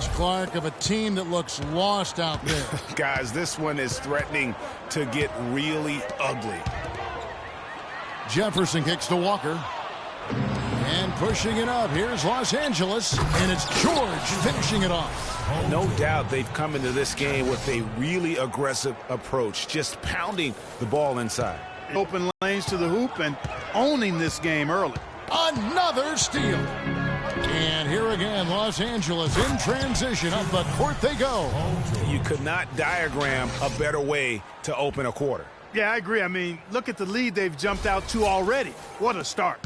image, Clark, of a team that looks lost out there. Guys, this one is threatening to get really ugly. Jefferson kicks to Walker. And pushing it up. Here's Los Angeles. And it's George finishing it off. No doubt they've come into this game with a really aggressive approach, just pounding the ball inside. Open lanes to the hoop and owning this game early. Another steal. And here again, Los Angeles in transition. Up the court they go. You could not diagram a better way to open a quarter. Yeah, I agree. I mean, look at the lead they've jumped out to already. What a start.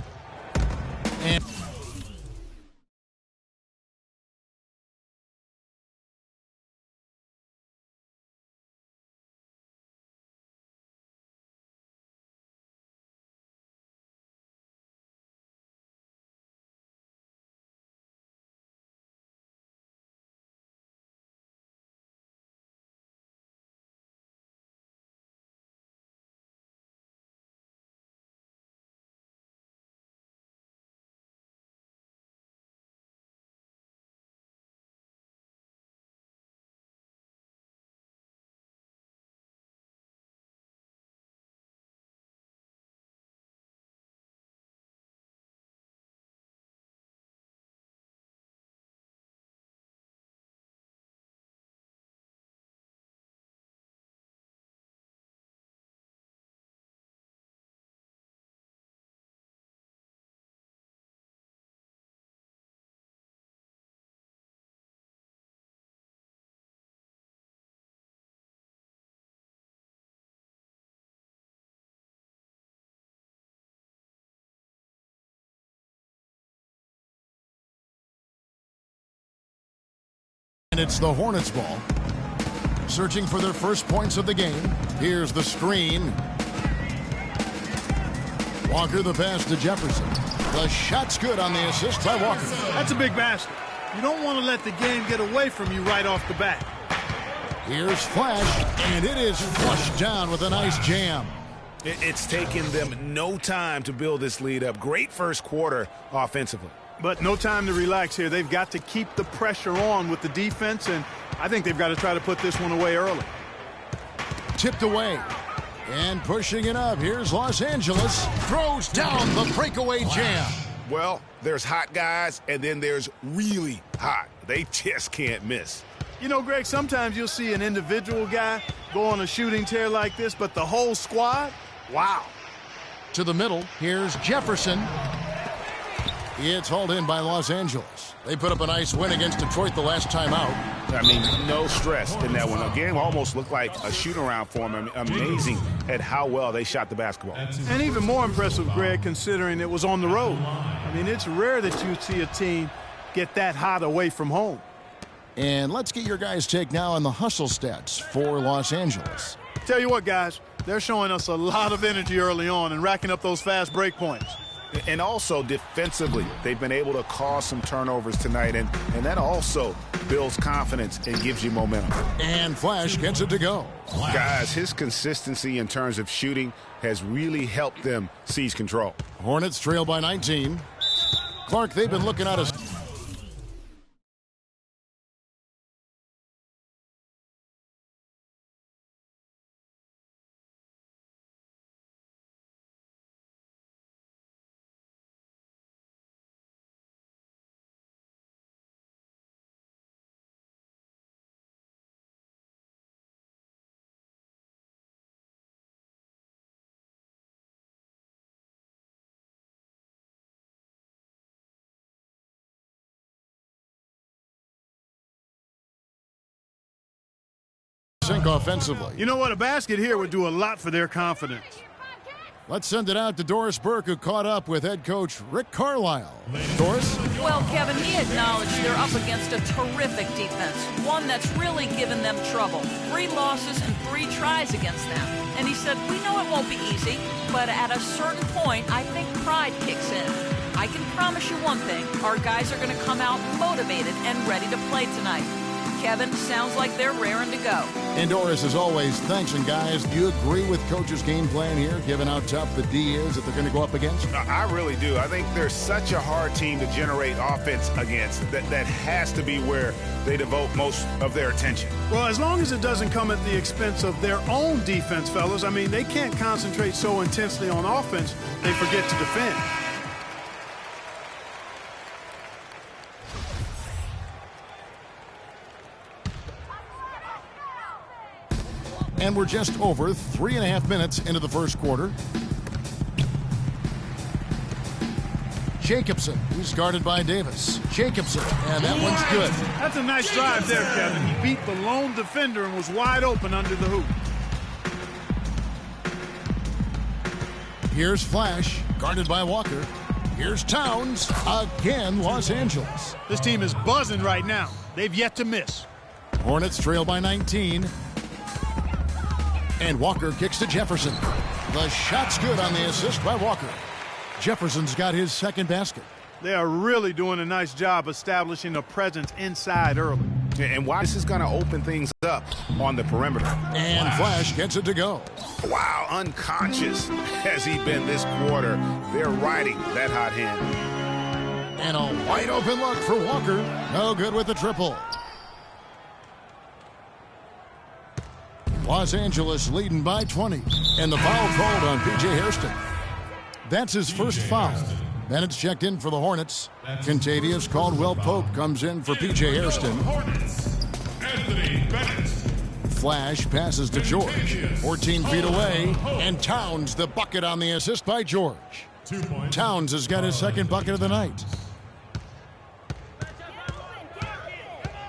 And it's the Hornets ball. Searching for their first points of the game. Here's the screen. Walker the pass to Jefferson. The shot's good on the assist by Walker. That's a big basket. You don't want to let the game get away from you right off the bat. Here's Flash, and it is flushed down with a nice jam. It's taken them no time to build this lead up. Great first quarter offensively. But no time to relax here. They've got to keep the pressure on with the defense, and I think they've got to try to put this one away early. Tipped away. And pushing it up. Here's Los Angeles. Throws down the breakaway jam. Well, there's hot guys, and then there's really hot. They just can't miss. You know, Greg, sometimes you'll see an individual guy go on a shooting tear like this, but the whole squad, wow. To the middle. Here's Jefferson. It's hauled in by Los Angeles. They put up a nice win against Detroit the last time out. I mean, no stress in that one. The game almost looked like a shoot-around for them. I mean, amazing at how well they shot the basketball. And even more impressive, Greg, considering it was on the road. I mean, it's rare that you see a team get that hot away from home. And let's get your guys' take now on the hustle stats for Los Angeles. Tell you what, guys, they're showing us a lot of energy early on and racking up those fast break points. And also defensively, they've been able to cause some turnovers tonight, and that also builds confidence and gives you momentum. And Flash gets it to go. Guys, his consistency in terms of shooting has really helped them seize control. Hornets trail by 19. Clark, they've been looking at us. Offensively. You know what? A basket here would do a lot for their confidence. Let's send it out to Doris Burke, who caught up with head coach Rick Carlisle. Doris? Well, Kevin, he acknowledged they're up against a terrific defense, one that's really given them trouble. 3 losses and 3 tries against them. And he said, we know it won't be easy, but at a certain point, I think pride kicks in. I can promise you one thing, our guys are going to come out motivated and ready to play tonight. Kevin, sounds like they're raring to go. And Doris, as always, thanks. And guys, do you agree with Coach's game plan here, given how tough the D is that they're going to go up against? I really do. I think they're such a hard team to generate offense against. That has to be where they devote most of their attention. Well, as long as it doesn't come at the expense of their own defense, fellas. I mean, they can't concentrate so intensely on offense, they forget to defend. And we're just over 3.5 minutes into the first quarter. Jacobson, who's guarded by Davis. Jacobson, and that one's good. That's a nice drive there, Kevin. He beat the lone defender and was wide open under the hoop. Here's Flash, guarded by Walker. Here's Towns, again Los Angeles. This team is buzzing right now. They've yet to miss. Hornets trail by 19. And Walker kicks to Jefferson. The shot's good on the assist by Walker. Jefferson's got his second basket. They are really doing a nice job establishing a presence inside early. And why this is going to open things up on the perimeter. And Flash gets it to go. Wow, unconscious has he been this quarter. They're riding that hot hand. And a wide open look for Walker. No good with the triple. Los Angeles leading by 20. And the foul called on P.J. Hairston. That's his first foul. Bennett's checked in for the Hornets. Contavious Caldwell-Pope comes in for P.J. Hairston. Flash passes to George. 14 feet away. And Towns the bucket on the assist by George. Towns has got his second bucket of the night.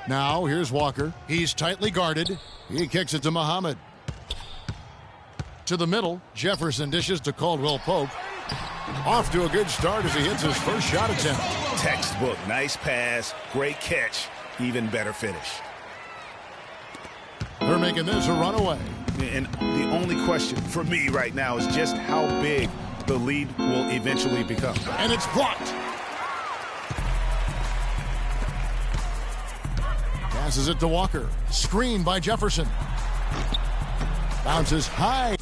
Now here's Walker. He's tightly guarded. He kicks it to Muhammad. To the middle. Jefferson dishes to Caldwell-Pope. Off to a good start as he hits his first shot attempt. Textbook. Nice pass. Great catch. Even better finish. They're making this a runaway. And the only question for me right now is just how big the lead will eventually become. And it's blocked. Passes it to Walker. Screen by Jefferson. Bounces high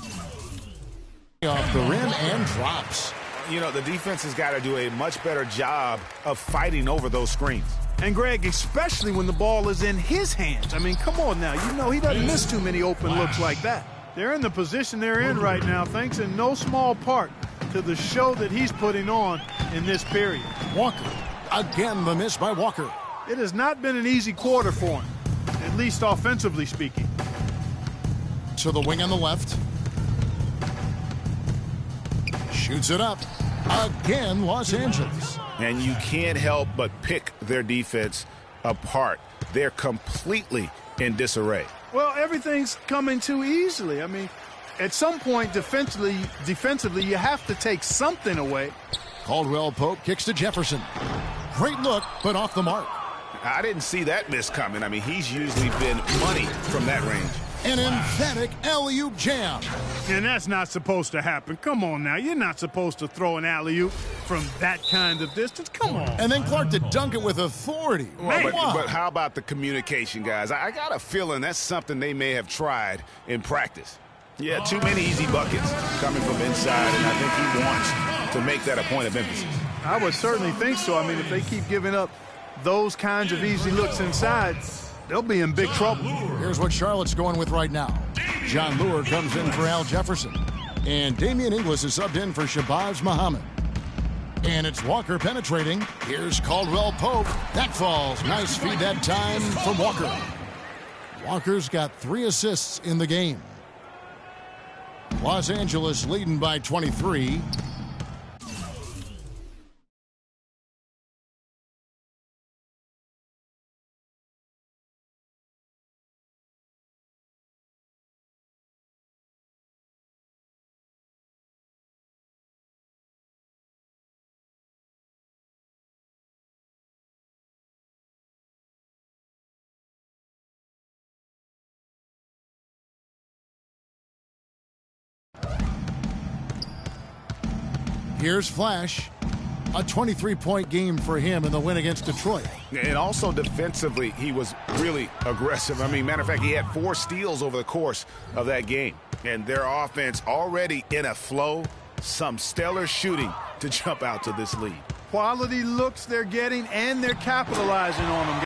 off the rim and drops. You know, the defense has got to do a much better job of fighting over those screens. And, Greg, especially when the ball is in his hands. I mean, come on now. You know he doesn't miss too many open looks like that. They're in the position they're in right now, thanks in no small part to the show that he's putting on in this period. Walker. Again, the miss by Walker. It has not been an easy quarter for him, at least offensively speaking. To the wing on the left. Shoots it up. Again, Los Angeles. And you can't help but pick their defense apart. They're completely in disarray. Well, everything's coming too easily. I mean, at some point defensively, you have to take something away. Caldwell-Pope kicks to Jefferson. Great look, but off the mark. I didn't see that miss coming. I mean, he's usually been money from that range. An emphatic alley-oop jam. And that's not supposed to happen. Come on now. You're not supposed to throw an alley-oop from that kind of distance. Come on. And then Clark to dunk it with authority. Well, but how about the communication, guys? I got a feeling that's something they may have tried in practice. Yeah, too many easy buckets coming from inside, and I think he wants to make that a point of emphasis. I would certainly think so. I mean, if they keep giving up those kinds of easy looks inside, they'll be in big trouble. Here's what Charlotte's going with right now. John Lure comes in for Al Jefferson. And Damian Inglis is subbed in for Shabazz Muhammad. And it's Walker penetrating. Here's Caldwell-Pope. That falls. Nice feed that time from Walker. Walker's got 3 assists in the game. Los Angeles leading by 23. Here's Flash. A 23-point game for him in the win against Detroit. And also defensively, he was really aggressive. I mean, matter of fact, he had 4 steals over the course of that game. And their offense already in a flow. Some stellar shooting to jump out to this lead. Quality looks they're getting, and they're capitalizing on them.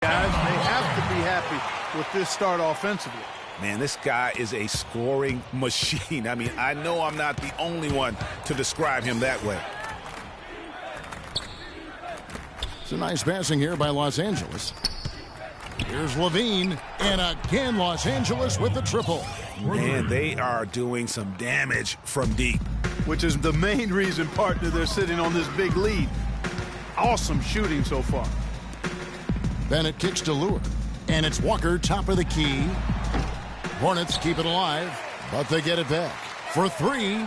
Guys, they have to be happy with this start offensively. Man, this guy is a scoring machine. I mean, I know I'm not the only one to describe him that way. It's a nice passing here by Los Angeles. Here's Levine, and again Los Angeles with the triple. Man, they are doing some damage from deep. Which is the main reason, partner, they're sitting on this big lead. Awesome shooting so far. Bennett kicks to Lure, and it's Walker top of the key. Hornets keep it alive, but they get it back for 3.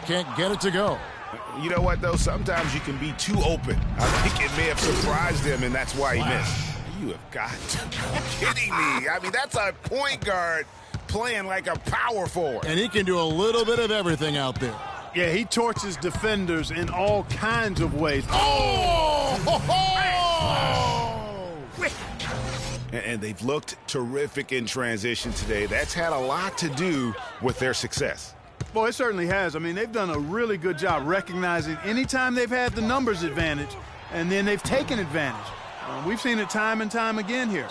Can't get it to go. You know what, though? Sometimes you can be too open. I think it may have surprised him, and that's why he missed. You have got to be kidding me. I mean, that's a point guard playing like a power forward. And he can do a little bit of everything out there. Yeah, he torches defenders in all kinds of ways. Oh! Ho, ho! And they've looked terrific in transition today. That's had a lot to do with their success. Well, it certainly has. I mean, they've done a really good job recognizing anytime they've had the numbers advantage, and then they've taken advantage. We've seen it time and time again here.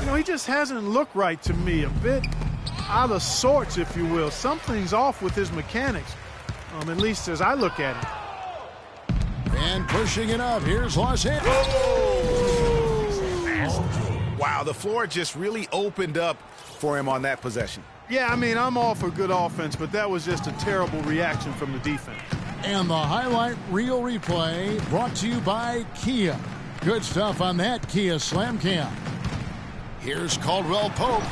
know, he just hasn't looked right to me. A bit out of sorts, if you will. Something's off with his mechanics, at least as I look at it. And pushing it up, here's Los Angeles. Wow, the floor just really opened up for him on that possession. Yeah, I mean, I'm all for good offense, but that was just a terrible reaction from the defense. And the highlight reel replay brought to you by Kia. Good stuff on that Kia Slam Cam. Here's Caldwell Pope.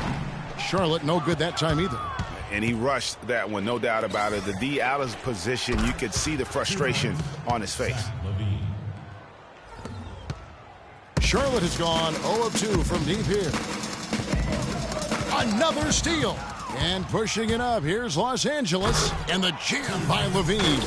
Charlotte no good that time either. And he rushed that one, no doubt about it. The D out of position, you could see the frustration on his face. Charlotte has gone 0 of 2 from deep here. Another steal. And pushing it up, here's Los Angeles. And the jam by Levine.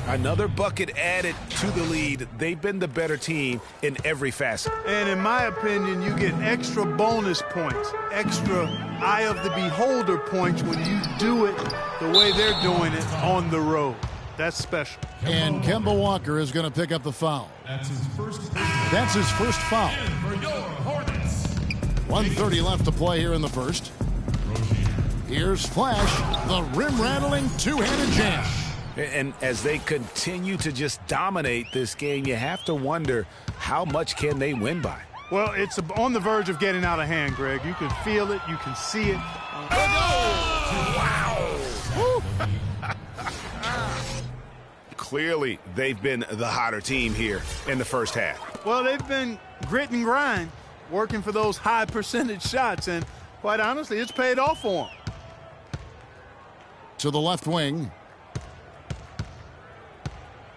Another bucket added to the lead. They've been the better team in every facet. And in my opinion, you get extra bonus points, extra eye of the beholder points when you do it the way they're doing it on the road. That's special. And Kemba Walker is going to pick up the foul. That's his first foul. 1:30 left to play here in the first. Here's Flash, the rim-rattling two-handed jam. And as they continue to just dominate this game, you have to wonder how much can they win by. Well, it's on the verge of getting out of hand, Greg. You can feel it. You can see it. Wow. Clearly, they've been the hotter team here in the first half. Well, they've been grit and grind, working for those high percentage shots, and quite honestly, it's paid off for them. To the left wing.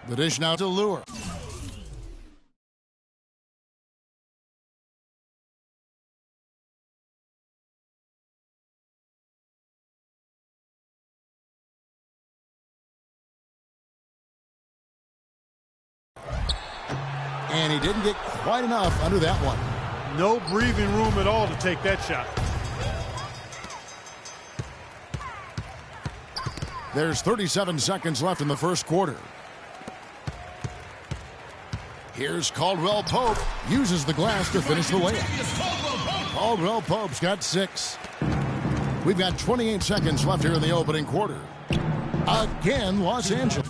The dish now to Lure. And he didn't get quite enough under that one. No breathing room at all to take that shot. There's 37 seconds left in the first quarter. Here's Caldwell Pope. Uses the glass to finish the layup. Caldwell Pope's got 6. We've got 28 seconds left here in the opening quarter. Again, Los Angeles.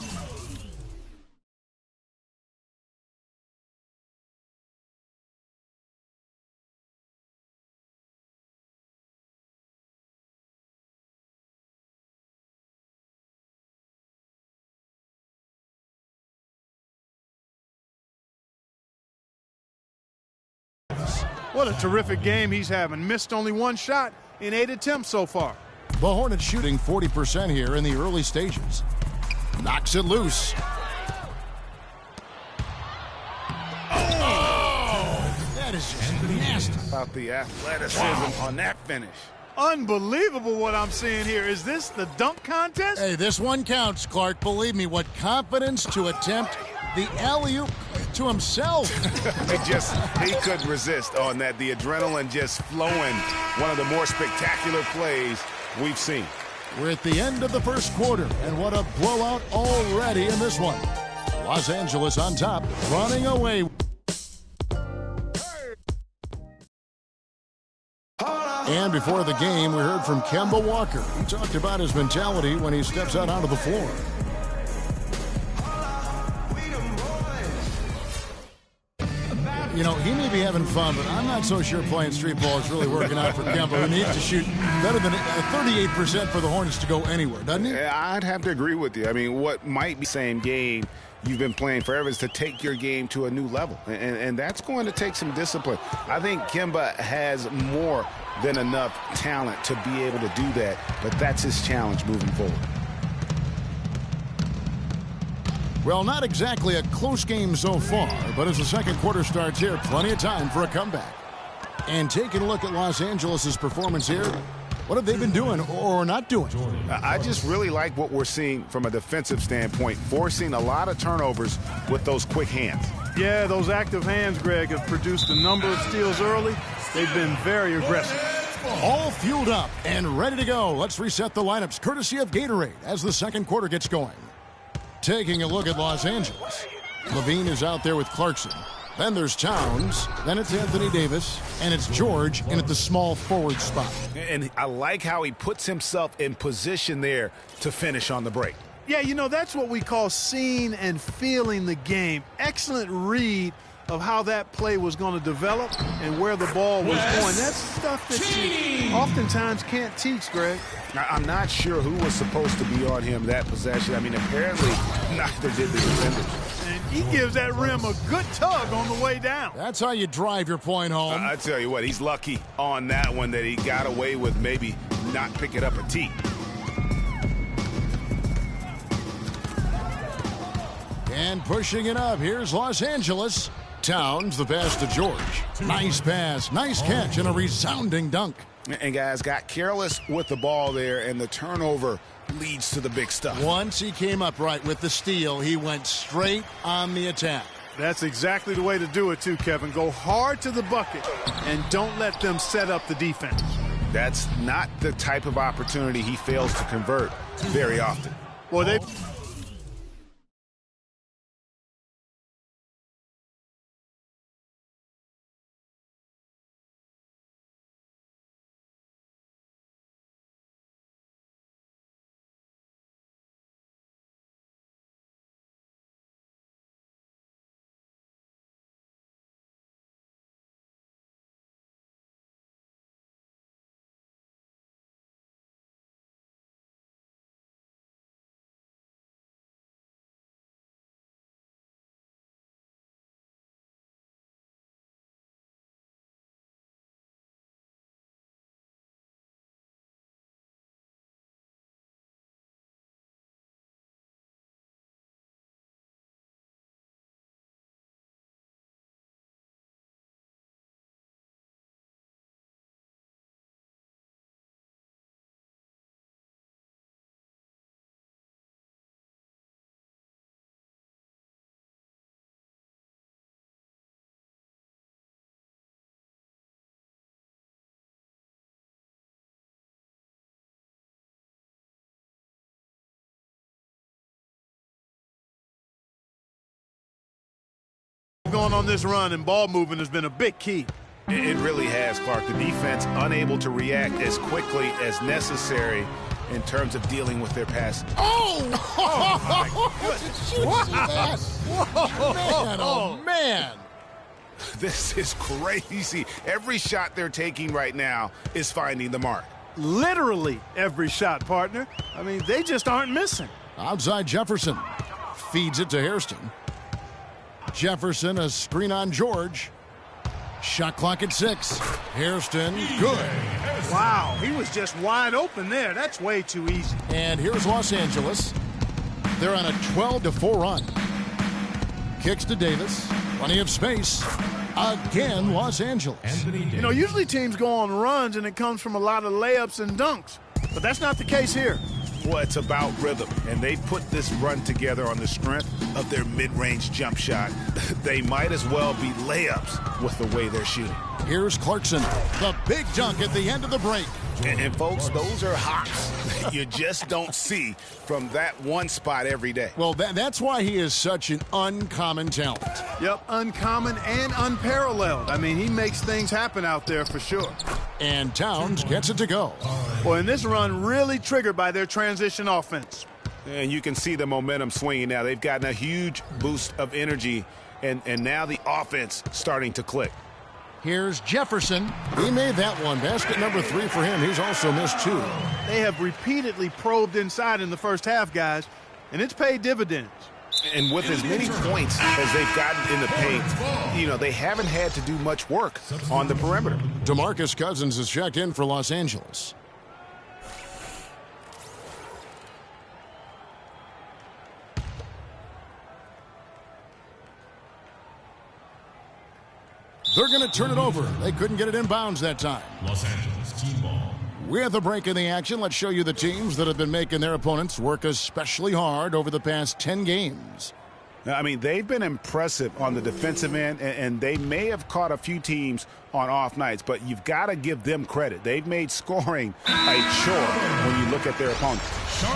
What a terrific game he's having. Missed only one shot in 8 attempts so far. The Hornets shooting 40% here in the early stages. Knocks it loose. Oh! That is just nasty. About the athleticism on that finish. Unbelievable what I'm seeing here. Is this the dunk contest? Hey, this one counts, Clark. Believe me, what confidence to attempt the alley-oop to himself. He couldn't resist on that. The adrenaline just flowing. One of the more spectacular plays we've seen. We're at the end of the first quarter, and what a blowout already in this one. Los Angeles on top, running away. And before the game, we heard from Kemba Walker. He talked about his mentality when he steps out onto the floor. You know, he may be having fun, but I'm not so sure playing street ball is really working out for Kemba, who needs to shoot better than 38% for the Hornets to go anywhere, doesn't he? Yeah, I'd have to agree with you. I mean, what might be the same game you've been playing forever is to take your game to a new level, and that's going to take some discipline. I think Kemba has more than enough talent to be able to do that, but that's his challenge moving forward. Well, not exactly a close game so far, but as the second quarter starts here, plenty of time for a comeback. And taking a look at Los Angeles' performance here, what have they been doing or not doing? I just really like what we're seeing from a defensive standpoint, forcing a lot of turnovers with those quick hands. Yeah, those active hands, Greg, have produced a number of steals early. They've been very aggressive. All fueled up and ready to go. Let's reset the lineups courtesy of Gatorade as the second quarter gets going. Taking a look at Los Angeles. Levine is out there with Clarkson. Then there's Towns. Then it's Anthony Davis. And it's George in at the small forward spot. And I like how he puts himself in position there to finish on the break. Yeah, you know, that's what we call seeing and feeling the game. Excellent read of how that play was going to develop and where the ball was going. That's stuff that you oftentimes can't teach, Greg. I'm not sure who was supposed to be on him that possession. I mean, apparently neither did the defenders. And he gives that rim a good tug on the way down. That's how you drive your point home. I tell you what, he's lucky on that one that he got away with maybe not picking up a tee. And pushing it up, here's Los Angeles. Towns, the pass to George. Nice pass, nice catch, and a resounding dunk. And guys got careless with the ball there, and the turnover leads to the big stuff. Once he came up right with the steal, he went straight on the attack. That's exactly the way to do it too, Kevin. Go hard to the bucket and don't let them set up the defense. That's not the type of opportunity he fails to convert very often. Well, they... going on this run, and ball movement has been a big key. It really has, Clark. The defense unable to react as quickly as necessary in terms of dealing with their pass. Oh! my Did you see that? Whoa! Man, oh, man. This is crazy. Every shot they're taking right now is finding the mark. Literally every shot, partner. I mean, they just aren't missing. Outside Jefferson. Feeds it to Hairston. Jefferson, a screen on George. Shot clock at 6. Hairston, good. Wow, he was just wide open there. That's way too easy. And here's Los Angeles. They're on a 12-4 run. Kicks to Davis. Plenty of space. Again, Los Angeles. You know, usually teams go on runs and it comes from a lot of layups and dunks. But that's not the case here. Well, it's about rhythm, and they put this run together on the strength of their mid-range jump shot. They might as well be layups with the way they're shooting. Here's Clarkson, the big dunk at the end of the break. And folks, those are hops you just don't see from that one spot every day. Well, that's why he is such an uncommon talent. Yep, uncommon and unparalleled. I mean, he makes things happen out there for sure. And Towns gets it to go. Well, and this run really triggered by their transition offense. And you can see the momentum swinging now. They've gotten a huge boost of energy, and now the offense starting to click. Here's Jefferson. He made that one. Basket number 3 for him. He's also missed 2. They have repeatedly probed inside in the first half, guys, and it's paid dividends. And with as many points as they've gotten in the paint, you know, they haven't had to do much work on the perimeter. DeMarcus Cousins has checked in for Los Angeles. They're going to turn it over. They couldn't get it in bounds that time. Los Angeles team ball. With a break in the action, let's show you the teams that have been making their opponents work especially hard over the past 10 games. I mean, they've been impressive on the defensive end, and they may have caught a few teams on off nights, but you've got to give them credit. They've made scoring a chore when you look at their opponents.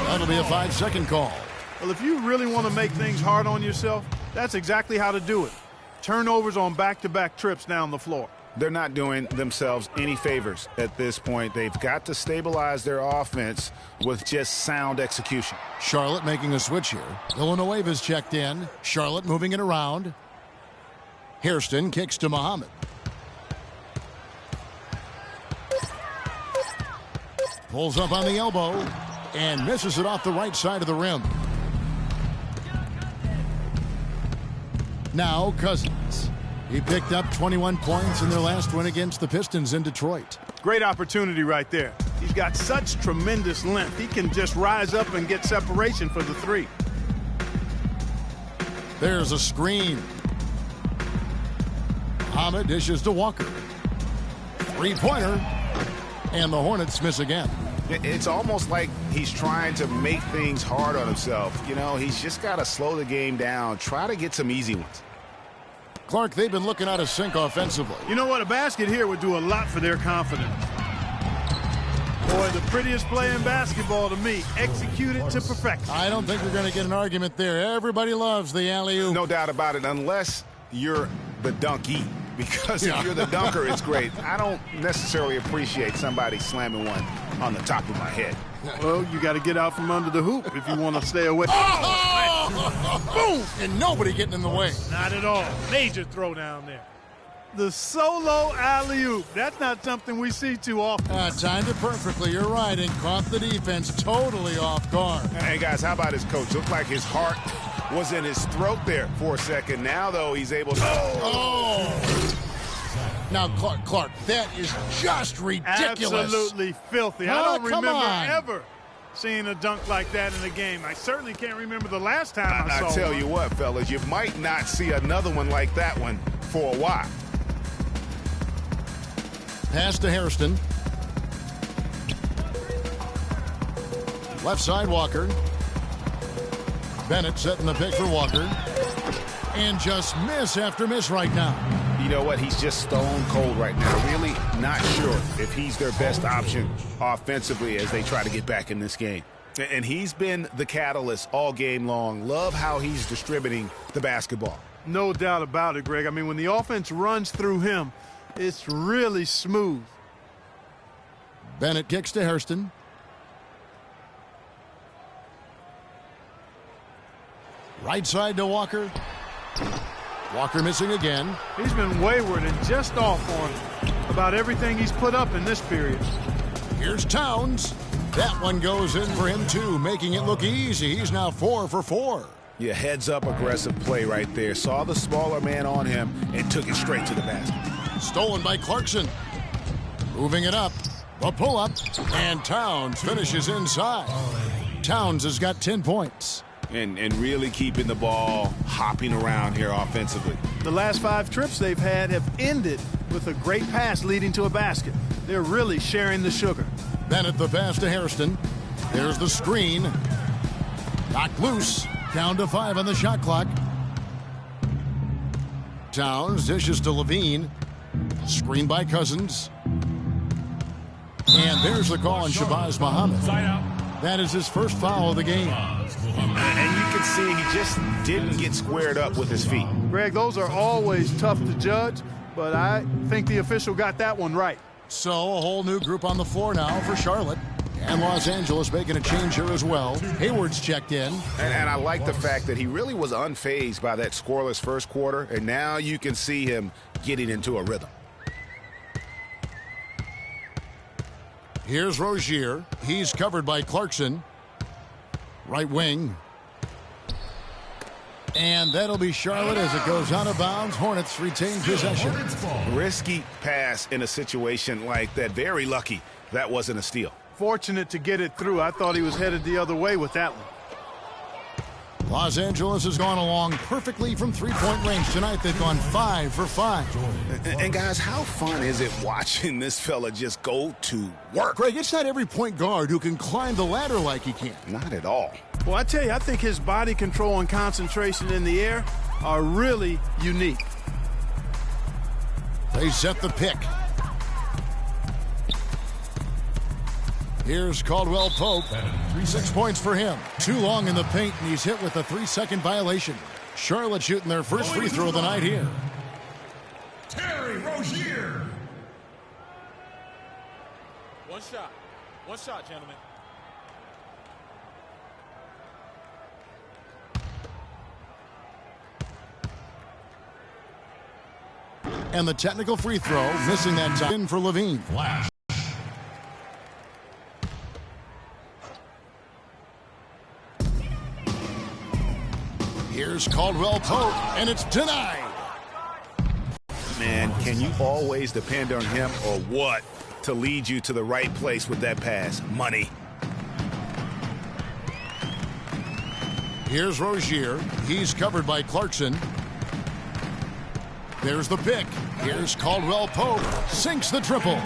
That'll be a 5-second call. Well, if you really want to make things hard on yourself, that's exactly how to do it. Turnovers on back-to-back trips down the floor. They're not doing themselves any favors at this point. They've got to stabilize their offense with just sound execution. Charlotte making a switch here. Villanueva's checked in. Charlotte moving it around. Hairston kicks to Muhammad. Pulls up on the elbow and misses it off the right side of the rim. Now Cousins. He picked up 21 points in their last win against the Pistons in Detroit. Great opportunity right there. He's got such tremendous length. He can just rise up and get separation for the three. There's a screen. Muhammad dishes to Walker. Three-pointer. And the Hornets miss again. It's almost like he's trying to make things hard on himself. You know, he's just got to slow the game down. Try to get some easy ones. Clark, they've been looking out of sync offensively. You know what? A basket here would do a lot for their confidence. Boy, the prettiest play in basketball to me. Executed to perfection. I don't think we're going to get an argument there. Everybody loves the alley-oop. No doubt about it, unless you're the dunkie. Because if you're the dunker, it's great. I don't necessarily appreciate somebody slamming one on the top of my head. Well, you got to get out from under the hoop if you want to stay away. Boom! And nobody getting in the way. Not at all. Major throw down there. The solo alley-oop. That's not something we see too often. Timed it perfectly. You're right. And caught the defense totally off guard. Hey, guys, how about his coach? Looked like his heart was in his throat there for a second. Now, though, he's able to... Oh! Now, Clark, that is just ridiculous. Absolutely filthy. I don't remember on. ever seeing a dunk like that in a game. I certainly can't remember the last time I saw I tell one. you what, fellas, you might not see another one like that one for a while. Pass to Hairston. Left side, Walker. Bennett setting the pick for Walker. And just miss after miss right now. You know what? He's just stone cold right now. Really not sure if he's their best option offensively as they try to get back in this game. And he's been the catalyst all game long. Love how he's distributing the basketball. No doubt about it, Greg. I mean, when the offense runs through him, it's really smooth. Bennett kicks to Hairston. Right side to Walker. Walker missing again. He's been wayward and just off on about everything he's put up in this period. Here's Towns. That one goes in for him, too, making it look easy. He's now 4 for 4. Yeah, heads-up aggressive play right there. Saw the smaller man on him and took it straight to the basket. Stolen by Clarkson. Moving it up. A pull-up. And Towns finishes inside. Towns has got 10 points. And really keeping the ball hopping around here offensively. The last 5 trips they've had have ended with a great pass leading to a basket. They're really sharing the sugar. Bennett the pass to Hairston. There's the screen. Knocked loose. Down to 5 on the shot clock. Towns dishes to Levine. Screen by Cousins. And there's the call on Shabazz Muhammad. That is his first foul of the game. And you can see he just didn't get squared up with his feet. Greg, those are always tough to judge, but I think the official got that one right. So a whole new group on the floor now for Charlotte. And Los Angeles making a change here as well. Hayward's checked in. And I like the fact that he really was unfazed by that scoreless first quarter. And now you can see him getting into a rhythm. Here's Rozier. He's covered by Clarkson. Right wing. And that'll be Charlotte as it goes out of bounds. Hornets retain possession. Risky pass in a situation like that. Very lucky that wasn't a steal. Fortunate to get it through. I thought he was headed the other way with that one. Los Angeles has gone along perfectly from three-point range tonight. They've gone 5 for 5. And guys, how fun is it watching this fella just go to work? Greg, it's not every point guard who can climb the ladder like he can. Not at all. Well, I tell you, I think his body control and concentration in the air are really unique. They set the pick. Here's Caldwell Pope. 6 points for him. Too long in the paint, and he's hit with a 3-second violation. Charlotte shooting their first free throw of the night here. One shot. One shot, gentlemen. And the technical free throw, missing that time in for Levine. Flash. Here's Caldwell Pope, and it's denied. Man, can you always depend on him or what to lead you to the right place with that pass? Money. Here's Rozier. He's covered by Clarkson. There's the pick. Here's Caldwell Pope. Sinks the triple.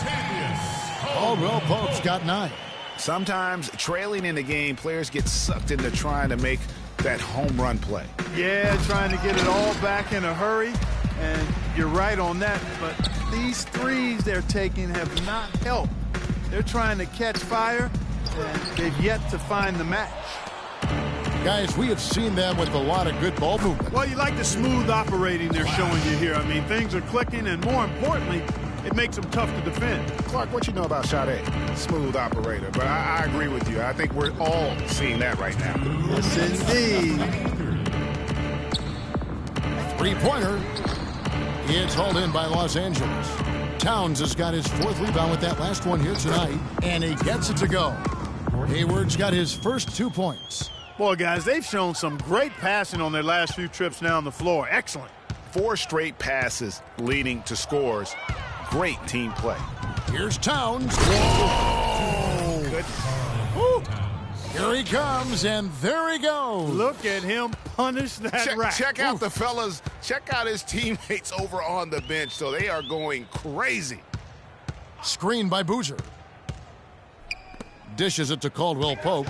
Caldwell Pope's got 9. Sometimes trailing in the game, players get sucked into trying to make that home run play. Yeah, trying to get it all back in a hurry. And you're right on that. But these threes they're taking have not helped. They're trying to catch fire, and they've yet to find the match. Guys, we have seen them with a lot of good ball movement. Well, you like the smooth operating they're showing you here. I mean, things are clicking, and more importantly, it makes them tough to defend. Clark, what you know about Sade? Smooth operator. But I agree with you. I think we're all seeing that right now. Yes, indeed. Three-pointer. It's hauled in by Los Angeles. Towns has got his 4th rebound with that last one here tonight, and he gets it to go. Hayward's got his first 2 points. Boy, guys, they've shown some great passing on their last few trips down the floor. Excellent. 4 straight passes leading to scores. Great team play. Here's Towns. Whoa! Good. Woo. Here he comes, and there he goes. Look at him punish that rack. Check out the fellas. Check out his teammates over on the bench. So they are going crazy. Screen by Boozer. Dishes it to Caldwell Pope.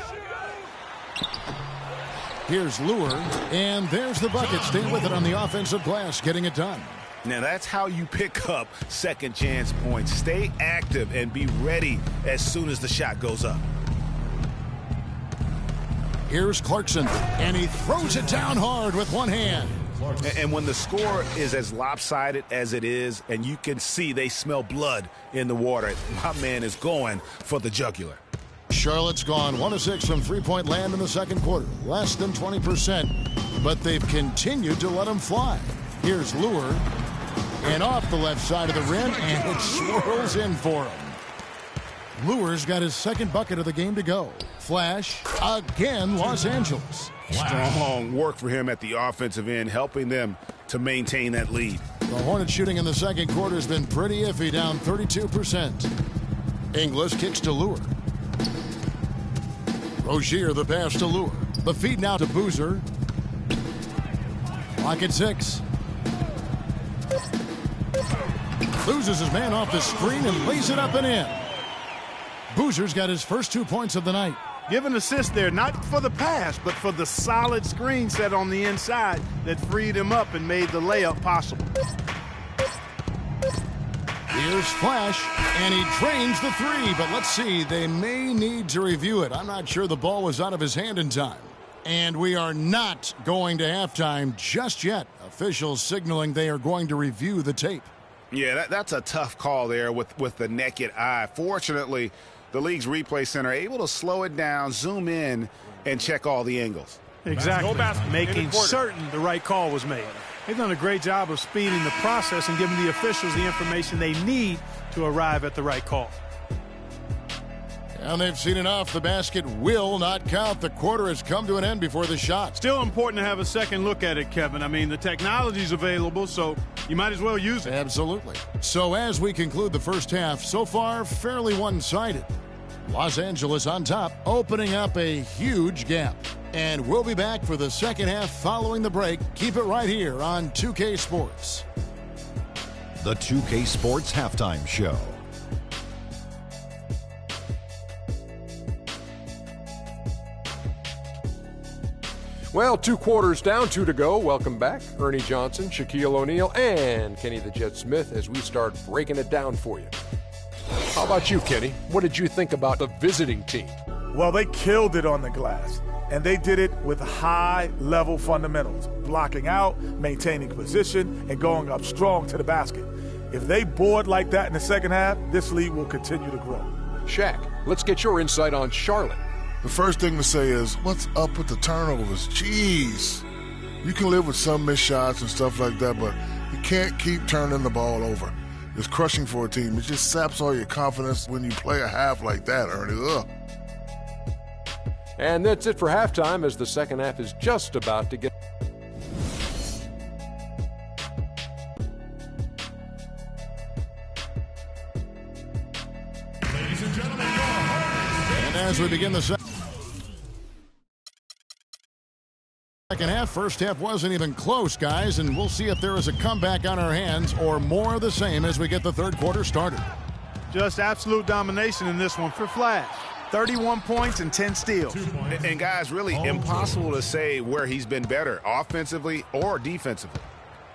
Here's Lure, and there's the bucket. Stay with it on the offensive glass, getting it done. Now that's how you pick up second chance points. Stay active and be ready as soon as the shot goes up. Here's Clarkson, and he throws it down hard with one hand. And when the score is as lopsided as it is, and you can see they smell blood in the water, my man is going for the jugular. Charlotte's gone 1 of 6 from three-point land in the second quarter. Less than 20%, but they've continued to let them fly. Here's Lure, and off the left side of the rim, and it swirls in for him. Lure's got his second bucket of the game to go. Flash, again, Los Angeles. Strong work for him at the offensive end, helping them to maintain that lead. The Hornets shooting in the second quarter has been pretty iffy, down 32%. Inglis kicks to Lure. Rozier, the pass to Lure. The feed now to Boozer. Clock at 6. Loses his man off the screen and lays it up and in. Boozer's got his first 2 points of the night. Give an assist there, not for the pass, but for the solid screen set on the inside that freed him up and made the layup possible. Here's Flash, and he drains the 3, but let's see, they may need to review it. I'm not sure the ball was out of his hand in time. And we are not going to halftime just yet. Officials signaling they are going to review the tape. Yeah, that's a tough call there with the naked eye. Fortunately, the league's replay center able to slow it down, zoom in, and check all the angles. Exactly, making certain the right call was made. They've done a great job of speeding the process and giving the officials the information they need to arrive at the right call. And they've seen enough. The basket will not count. The quarter has come to an end before the shot. Still important to have a second look at it, Kevin. I mean, the technology's available, so you might as well use it. Absolutely. So as we conclude the first half, so far fairly one-sided. Los Angeles on top, opening up a huge gap. And we'll be back for the second half following the break. Keep it right here on 2K Sports. The 2K Sports Halftime Show. Well, 2 quarters down, 2 to go. Welcome back, Ernie Johnson, Shaquille O'Neal, and Kenny the Jet Smith as we start breaking it down for you. How about you, Kenny? What did you think about the visiting team? Well, they killed it on the glass, and they did it with high-level fundamentals, blocking out, maintaining position, and going up strong to the basket. If they board like that in the second half, this league will continue to grow. Shaq, let's get your insight on Charlotte. The first thing to say is, what's up with the turnovers? Jeez. You can live with some missed shots and stuff like that, but you can't keep turning the ball over. It's crushing for a team. It just saps all your confidence when you play a half like that, Ernie. Ugh. And that's it for halftime, as the second half is just about to get... Ladies and gentlemen, and as we begin the second half, first half wasn't even close, guys, and we'll see if there is a comeback on our hands or more of the same as we get the third quarter started. Just absolute domination in this one for Flash. 31 points and 10 steals. And guys, really impossible to say where he's been better, offensively or defensively.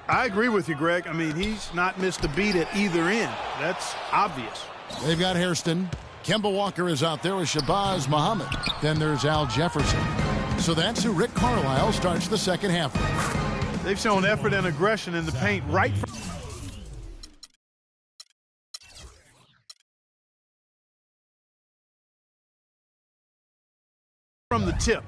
I agree with you, Greg. I mean, he's not missed a beat at either end. That's obvious. They've got Hairston. Kemba Walker is out there with Shabazz Muhammad. Then there's Al Jefferson. So that's who Rick Carlisle starts the second half with. They've shown effort and aggression in the paint right from the tip.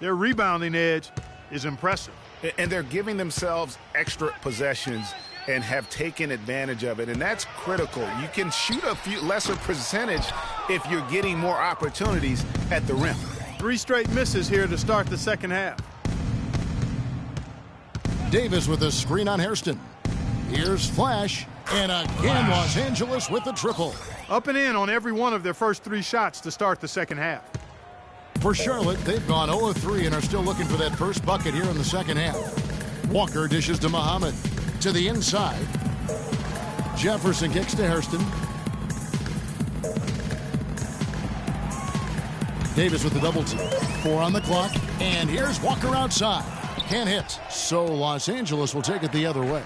Their rebounding edge is impressive. And they're giving themselves extra possessions and have taken advantage of it, and that's critical. You can shoot a few lesser percentage if you're getting more opportunities at the rim. 3 straight misses here to start the second half. Davis with a screen on Hairston. Here's Flash, and again Los Angeles with the triple. Up and in on every one of their first 3 shots to start the second half. For Charlotte, they've gone 0 of 3 and are still looking for that first bucket here in the second half. Walker dishes to Muhammad. To the inside. Jefferson kicks to Hairston. Davis with the double team. 4 on the clock. And here's Walker outside. Can't hit. So Los Angeles will take it the other way.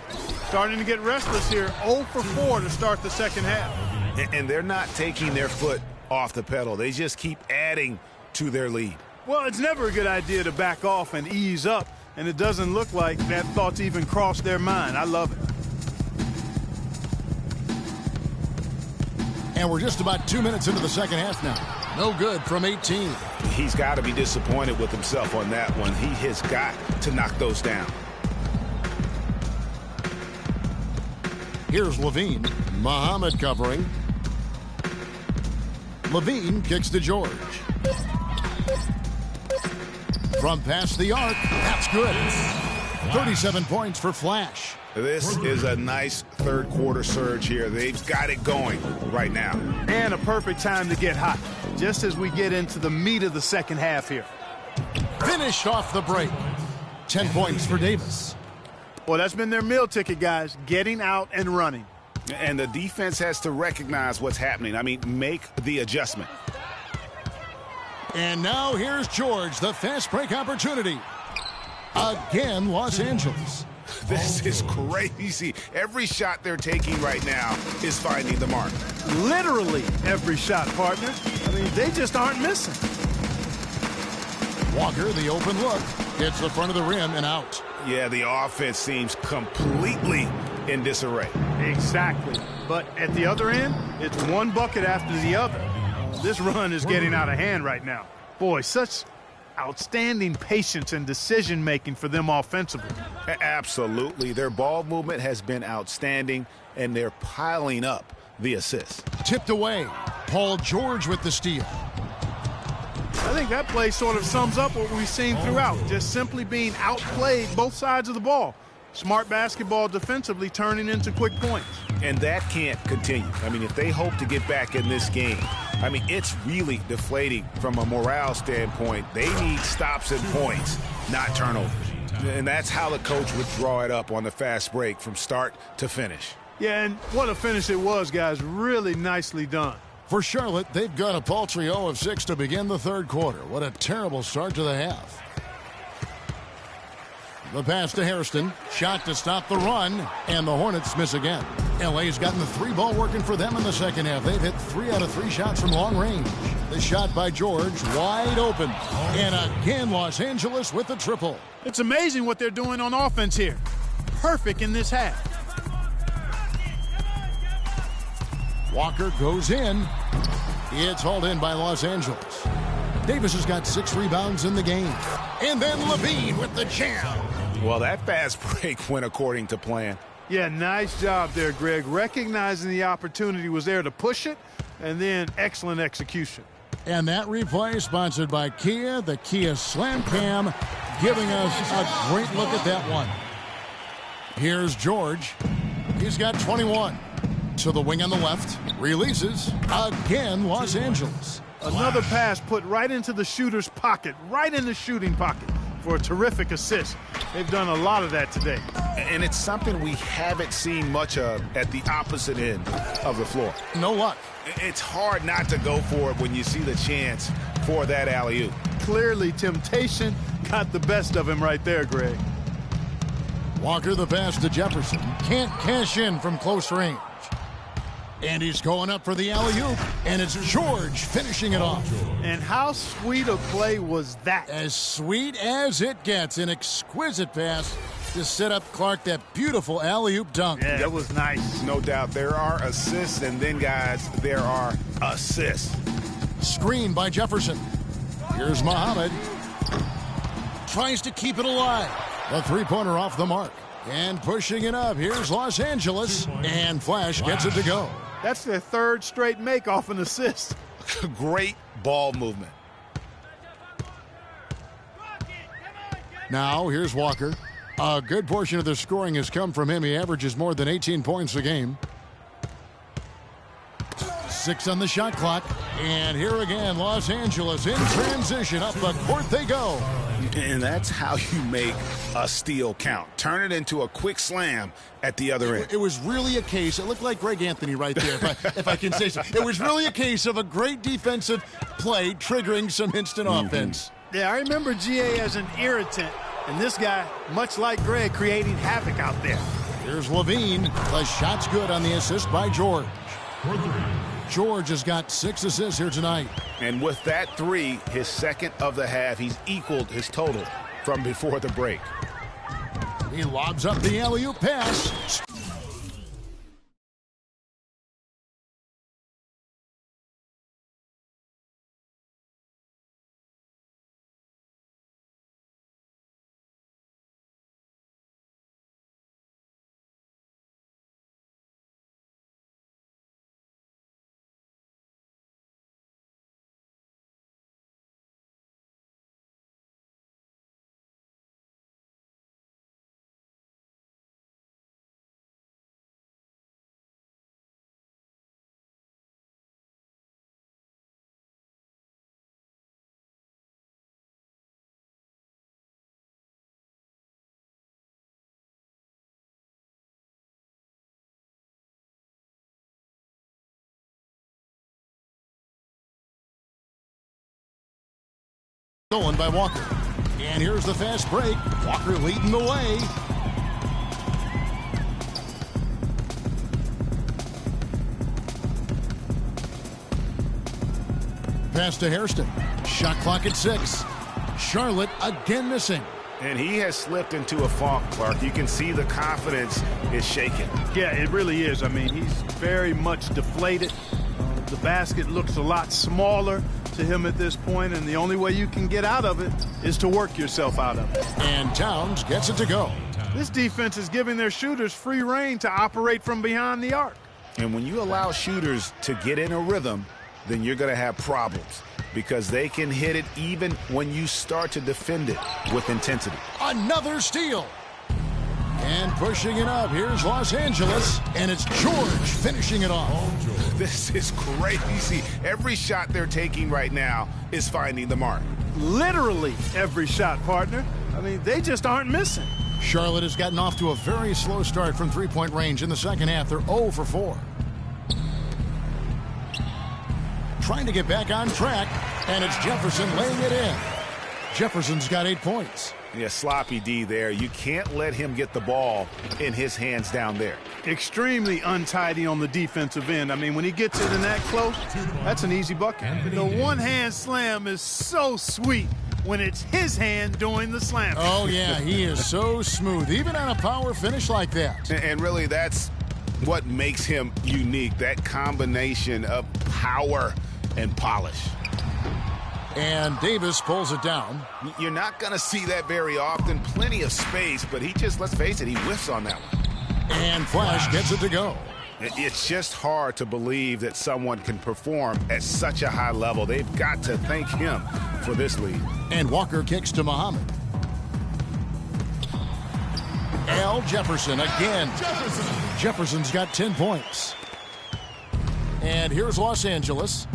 Starting to get restless here. 0 for 4 to start the second half. And they're not taking their foot off the pedal. They just keep adding to their lead. Well, it's never a good idea to back off and ease up. And it doesn't look like that thought's even crossed their mind. I love it. And we're just about 2 minutes into the second half now. No good from 18. He's got to be disappointed with himself on that one. He has got to knock those down. Here's Levine. Muhammad covering. Levine kicks to George. From past the arc, that's good. 37 points for Flash. This is a nice third quarter surge here. They've got it going right now. And a perfect time to get hot, just as we get into the meat of the second half here. Finished off the break. 10 points for Davis. Well, that's been their meal ticket, guys, getting out and running. And the defense has to recognize what's happening. I mean, make the adjustment. And now here's George, the fast break opportunity. Again, Los Angeles. This is crazy. Every shot they're taking right now is finding the mark. Literally every shot, partner. I mean, they just aren't missing. Walker, the open look, hits the front of the rim and out. Yeah, the offense seems completely in disarray. Exactly. But at the other end, it's one bucket after the other. This run is getting out of hand right now. Boy, such outstanding patience and decision-making for them offensively. Absolutely. Their ball movement has been outstanding, and they're piling up the assists. Tipped away. Paul George with the steal. I think that play sort of sums up what we've seen throughout, just simply being outplayed both sides of the ball. Smart basketball defensively turning into quick points. And that can't continue. I mean, if they hope to get back in this game, I mean, it's really deflating from a morale standpoint. They need stops and points, not turnovers. And that's how the coach would draw it up on the fast break from start to finish. Yeah, and what a finish it was, guys. Really nicely done. For Charlotte, they've got a paltry 0 of 6 to begin the third quarter. What a terrible start to the half. The pass to Hairston. Shot to stop the run. And the Hornets miss again. LA's gotten the 3-ball working for them in the second half. They've hit 3 out of 3 shots from long range. The shot by George, wide open. And again, Los Angeles with the triple. It's amazing what they're doing on offense here. Perfect in this half. Walker goes in. It's hauled in by Los Angeles. Davis has got 6 rebounds in the game. And then Levine with the jam. Well, that fast break went according to plan. Yeah, nice job there, Greg. Recognizing the opportunity was there to push it, and then excellent execution. And that replay sponsored by Kia, the Kia Slam Cam, giving us a great look at that one. Here's George. He's got 21. To the wing on the left. Releases. Again, Los Angeles. Another pass put right into the shooter's pocket, right in the shooting pocket for a terrific assist. They've done a lot of that today. And it's something we haven't seen much of at the opposite end of the floor. No luck. It's hard not to go for it when you see the chance for that alley-oop. Clearly, temptation got the best of him right there, Greg. Walker the pass to Jefferson. Can't cash in from close range. And he's going up for the alley-oop, and it's George finishing it off. And how sweet a play was that? As sweet as it gets. An exquisite pass to set up Clark that beautiful alley-oop dunk. Yeah, that was nice. No doubt. There are assists, and then, guys, there are assists. Screen by Jefferson. Here's Muhammad. Tries to keep it alive. The three-pointer off the mark. And pushing it up. Here's Los Angeles. And Flash gets it to go. That's their third straight make off an assist. Great ball movement. Now, here's Walker. A good portion of the scoring has come from him. He averages more than 18 points a game. 6 on the shot clock. And here again, Los Angeles in transition. Up the court they go. And that's how you make a steal count. Turn it into a quick slam at the other end. It was really a case. It looked like Greg Anthony right there, if I can say so. It was really a case of a great defensive play triggering some instant offense. Yeah, I remember GA as an irritant. And this guy, much like Greg, creating havoc out there. Here's Levine. The shot's good on the assist by George. George has got 6 assists here tonight. And with that 3, his second of the half, he's equaled his total from before the break. He lobs up the alley-oop pass. Stolen by Walker. And here's the fast break. Walker leading the way. Pass to Hairston. Shot clock at 6. Charlotte again missing. And he has slipped into a funk, Clark. You can see the confidence is shaken. Yeah, it really is. I mean, he's very much deflated. The basket looks a lot smaller to him at this point, and the only way you can get out of it is to work yourself out of it. And Towns gets it to go. This defense is giving their shooters free rein to operate from behind the arc. And when you allow shooters to get in a rhythm, then you're going to have problems because they can hit it even when you start to defend it with intensity. Another steal. And pushing it up, here's Los Angeles, and it's George finishing it off. This is crazy. Every shot they're taking right now is finding the mark. Literally every shot, partner. I mean, they just aren't missing. Charlotte has gotten off to a very slow start from three-point range in the second half. They're 0 for 4. Trying to get back on track, and it's Jefferson laying it in. Jefferson's got 8 points. Yeah, sloppy D there. You can't let him get the ball in his hands down there. Extremely untidy on the defensive end. I mean, when he gets it in that close, that's an easy bucket. The one-hand slam is so sweet when it's his hand doing the slam. Oh, yeah, he is so smooth, even on a power finish like that. And really, that's what makes him unique, that combination of power and polish. And Davis pulls it down. You're not going to see that very often. Plenty of space, but he just, let's face it, he whiffs on that one. And Flash gets it to go. It's just hard to believe that someone can perform at such a high level. They've got to thank him for this lead. And Walker kicks to Muhammad. Al Jefferson again. Jefferson's got 10 points. And here's Los Angeles.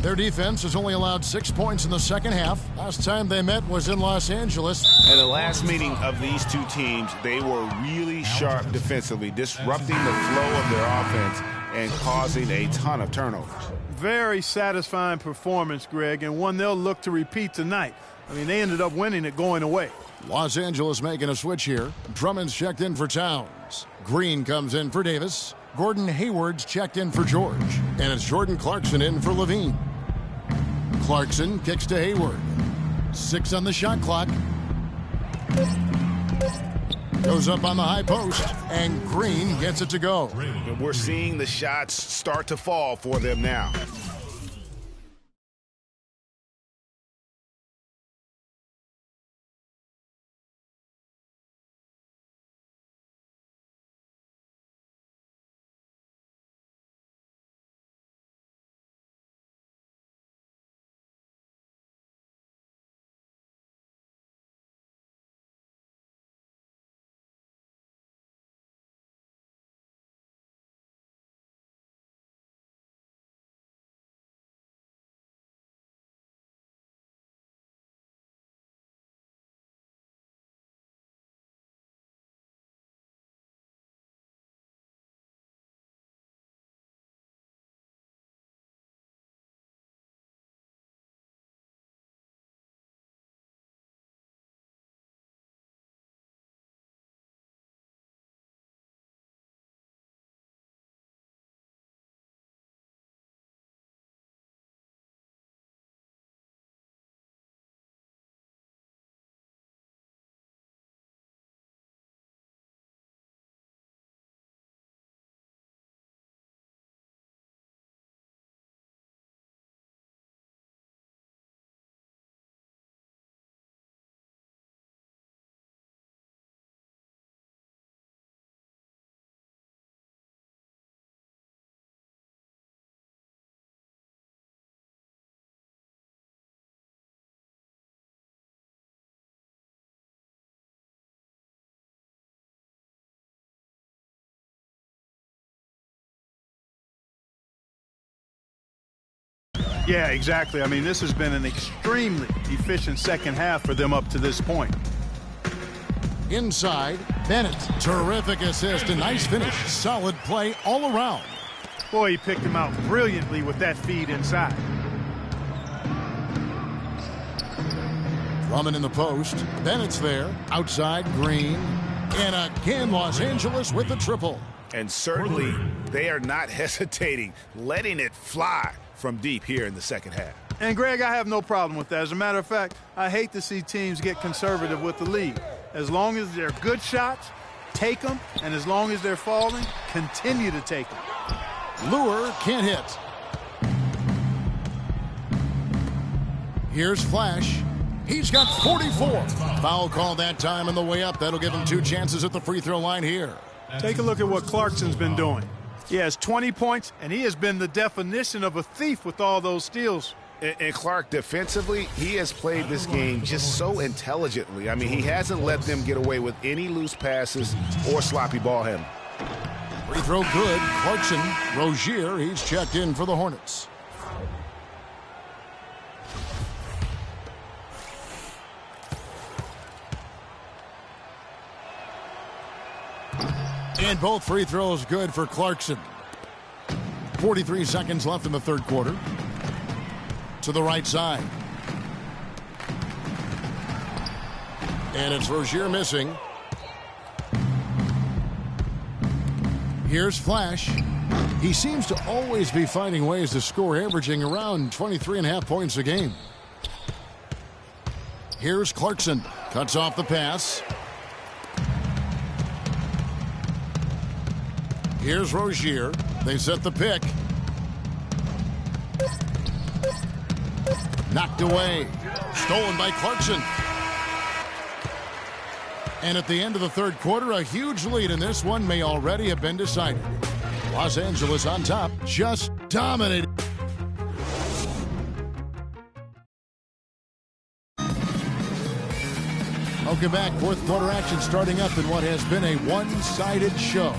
Their defense has only allowed 6 points in the second half. Last time they met was in Los Angeles. At the last meeting of these two teams, they were really sharp defensively, disrupting the flow of their offense and causing a ton of turnovers. Very satisfying performance, Greg, and one they'll look to repeat tonight. I mean, they ended up winning it going away. Los Angeles making a switch here. Drummond's checked in for Towns. Green comes in for Davis. Gordon Hayward's checked in for George. And it's Jordan Clarkson in for Levine. Clarkson kicks to Hayward. 6 on the shot clock. Goes up on the high post, and Green gets it to go. And we're seeing the shots start to fall for them now. Yeah, exactly. I mean, this has been an extremely efficient second half for them up to this point. Inside, Bennett. Terrific assist, a nice finish. Solid play all around. Boy, he picked him out brilliantly with that feed inside. Drummond in the post. Bennett's there. Outside, Green. And again, Los Angeles with the triple. And certainly, they are not hesitating, letting it fly from deep here in the second half. And, Greg, I have no problem with that. As a matter of fact, I hate to see teams get conservative with the lead. As long as they're good shots, take them. And as long as they're falling, continue to take them. Lure can't hit. Here's Flash. He's got 44. Foul call that time on the way up. That'll give him 2 chances at the free throw line here. Take a look at what Clarkson's been doing. He has 20 points, and he has been the definition of a thief with all those steals. And Clark, defensively, he has played this game just so intelligently. I mean, he hasn't let them get away with any loose passes or sloppy ball handling. Free throw good. Clarkson, Rozier, he's checked in for the Hornets. And both free throws good for Clarkson. 43 seconds left in the third quarter. To the right side. And it's Rozier missing. Here's Flash. He seems to always be finding ways to score, averaging around 23.5 points a game. Here's Clarkson. Cuts off the pass. Here's Rozier. They set the pick. Knocked away. Stolen by Clarkson. And at the end of the third quarter, a huge lead in this one may already have been decided. Los Angeles on top, just dominated. Welcome back. Fourth quarter action starting up in what has been a one-sided show.